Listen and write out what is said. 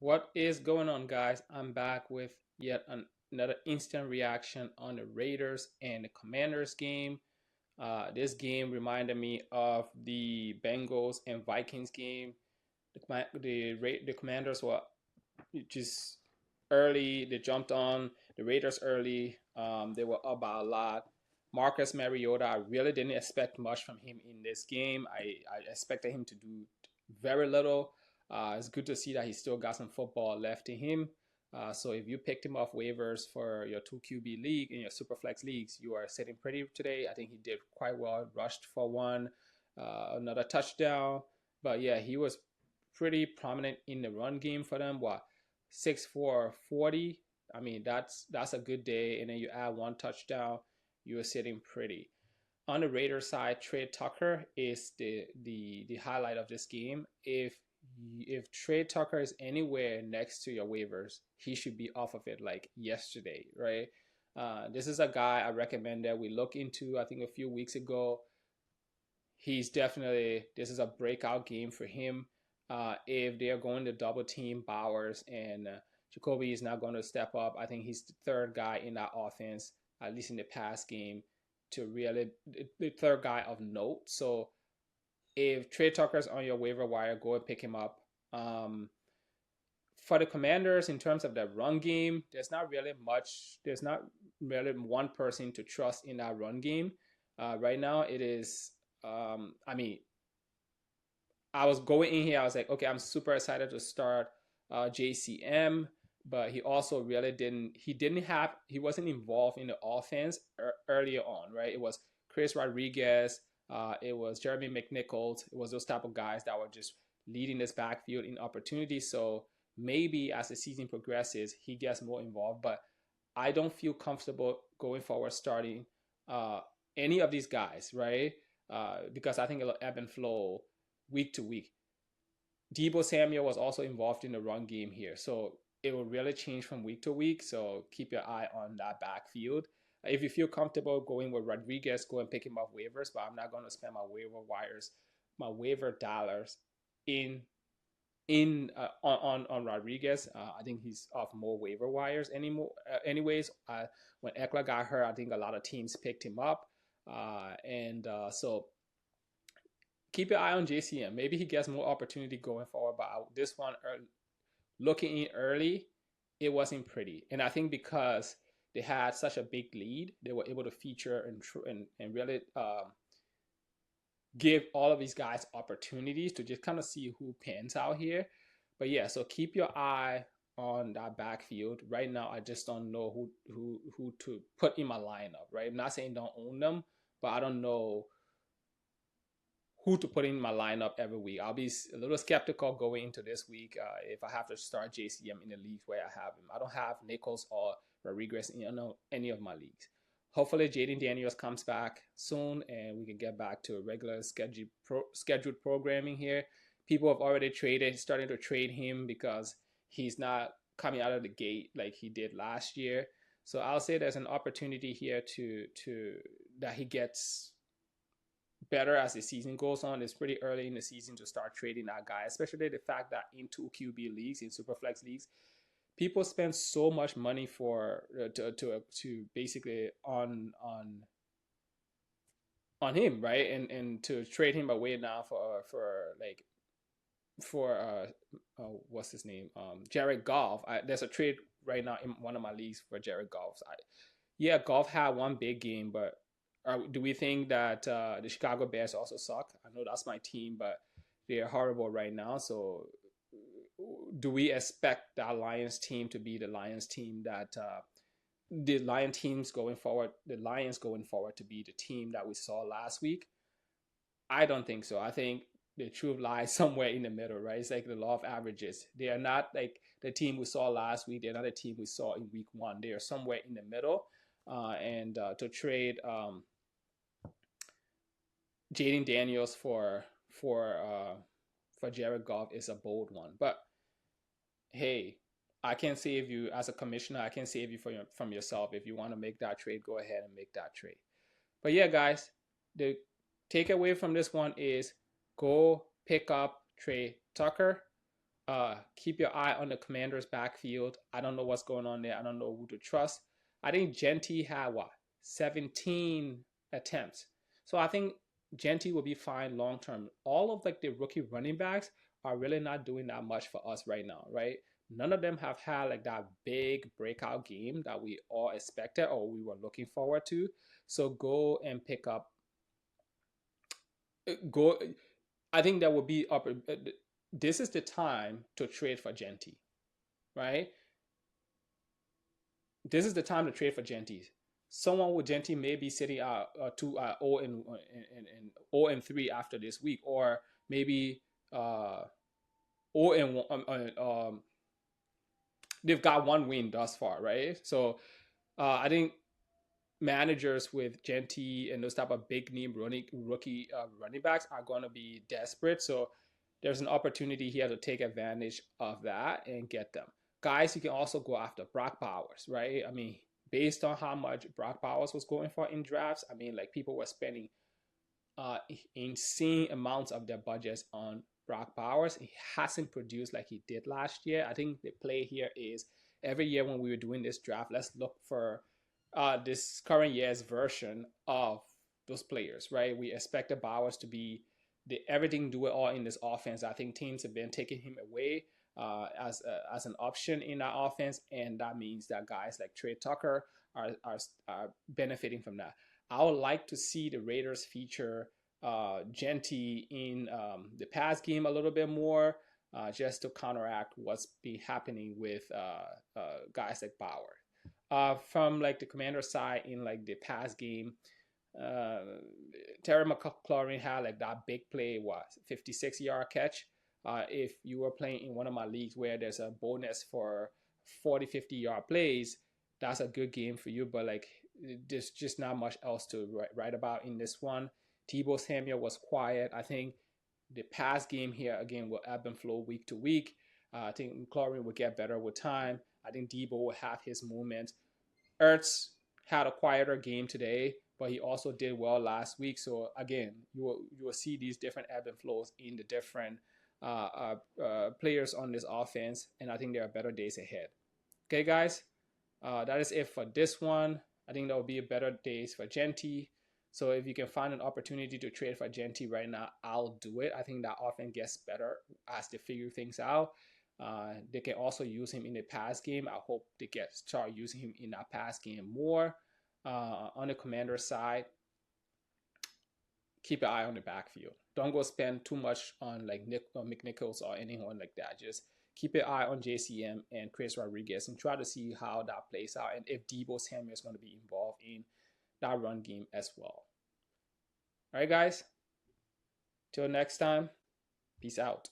What is going on, guys? I'm back with yet another instant reaction on the Raiders and the Commanders game. This game reminded me of the Bengals and Vikings game. The Commanders were just early. They jumped on the Raiders early. They were up by a lot. Marcus Mariota, I really didn't expect much from him in this game. I expected him to do very little. It's good to see that he still got some football left in him. So if you picked him off waivers for your 2 QB league in your Superflex leagues, you are sitting pretty today. I think he did quite well. Rushed for one, another touchdown. But yeah, he was pretty prominent in the run game for them. What 6'4", 40. I mean, that's a good day. And then you add one touchdown, you're sitting pretty. On the Raiders side, Trey Tucker is the highlight of this game. If Trey Tucker is anywhere next to your waivers, he should be off of it like yesterday, right? This is a guy I recommend that we look into. I think a few weeks ago, he's definitely this is a breakout game for him. If they're going to double team Bowers and Jacoby is not going to step up, I think he's the third guy in that offense, at least in the past game, to really the third guy of note. So if Trey Tucker's on your waiver wire, go and pick him up. For the Commanders, in terms of the run game, there's not really much. There's not really one person to trust in that run game. Right now, it is. I mean, I was going in here. I was like, okay, I'm super excited to start JCM, but he also really didn't. He didn't have. He wasn't involved in the offense earlier on, right? It was Chris Rodriguez. It was Jeremy McNichols. It was those type of guys that were just leading this backfield in opportunities. So maybe as the season progresses, he gets more involved. But I don't feel comfortable going forward starting uh, any of these guys, right? Because I think it'll ebb and flow week to week. Debo Samuel was also involved in the run game here, so it will really change from week to week. So keep your eye on that backfield. If you feel comfortable going with Rodriguez, go and pick him off waivers. But I'm not going to spend my waiver dollars in on Rodriguez. I think he's off more waiver wires anymore. Anyways, when Eckler got hurt, I think a lot of teams picked him up, and so keep your eye on JCM. Maybe he gets more opportunity going forward, but this one, looking in early, it wasn't pretty. And I think because they had such a big lead, they were able to feature and really give all of these guys opportunities to just kind of see who pans out here. But yeah, so keep your eye on that backfield. Right now, I just don't know who to put in my lineup. Right, I'm not saying don't own them, but I don't know who to put in my lineup every week. I'll be a little skeptical going into this week if I have to start JCM in the leagues where I have him. I don't have Nichols or Rodriguez in any of my leagues. Hopefully, Jaden Daniels comes back soon and we can get back to a regular scheduled programming here. People have already starting to trade him because he's not coming out of the gate like he did last year. So I'll say there's an opportunity here to that he gets better as the season goes on. It's pretty early in the season to start trading that guy, especially the fact that in 2 QB leagues, in Superflex leagues, people spend so much money for to basically on him, right? And to trade him away now for what's his name, Jared Goff. There's a trade right now in one of my leagues for Jared Goff. Yeah, Goff had one big game, but do we think that the Chicago Bears also suck? I know that's my team, but they're horrible right now. So, do we expect that Lions team to be the Lions team that the Lions going forward to be the team that we saw last week? I don't think so. I think the truth lies somewhere in the middle, right? It's like the law of averages. They are not like the team we saw last week. They're not the team we saw in week one. They are somewhere in the middle. And to trade Jaden Daniels for Jared Goff is a bold one. But hey, I can save you as a commissioner. I can save you from yourself. If you want to make that trade, go ahead and make that trade. But yeah, guys, the takeaway from this one is go pick up Trey Tucker. Keep your eye on the Commanders' backfield. I don't know what's going on there. I don't know who to trust. I think Genty had what 17 attempts, so I think Genty will be fine long term. All of like the rookie running backs are really not doing that much for us right now, right? None of them have had like that big breakout game that we all expected or we were looking forward to. So go and pick up. Go. I think that would be up. This is the time to trade for Genty, right? This is the time to trade for Genty. Someone with Genty may be sitting at 0 and 0 and 3 after this week, or maybe 0 and 1. They've got one win thus far, right? So I think managers with Genty and those type of big name rookie running backs are going to be desperate. So there's an opportunity here to take advantage of that and get them. Guys, you can also go after Brock Bowers, right? I mean, based on how much Brock Bowers was going for in drafts, I mean, like people were spending insane amounts of their budgets on Brock Bowers. He hasn't produced like he did last year. I think the play here is every year when we were doing this draft, let's look for this current year's version of those players, right? We expected Bowers to be the everything do it all in this offense. I think teams have been taking him away as an option in that offense, and that means that guys like Trey Tucker are benefiting from that. I would like to see the Raiders feature Genty in the pass game a little bit more, just to counteract what's been happening with guys like Bauer. From like the Commander side in like the pass game, uh, Terry McLaurin had like that big play, what 56-yard catch. If you were playing in one of my leagues where there's a bonus for 40, 50-yard plays, that's a good game for you. But like, there's just not much else to write about in this one. Tebow Samuel was quiet. I think the pass game here again will ebb and flow week to week. I think McLaurin will get better with time. I think Debo will have his moments. Ertz had a quieter game today, but he also did well last week. So again, you will see these different ebb and flows in the different players on this offense, and I think there are better days ahead. Okay, guys, that is it for this one. I think there will be better days for Genty. So if you can find an opportunity to trade for Genty right now, I'll do it. I think that often gets better as they figure things out. They can also use him in the pass game. I hope they start using him in that pass game more. On the Commander side, keep an eye on the backfield. Don't go spend too much on like McNichols or anyone like that. Just keep an eye on JCM and Chris Rodriguez and try to see how that plays out and if Debo Samuel is going to be involved in that run game as well. All right, guys. Till next time, peace out.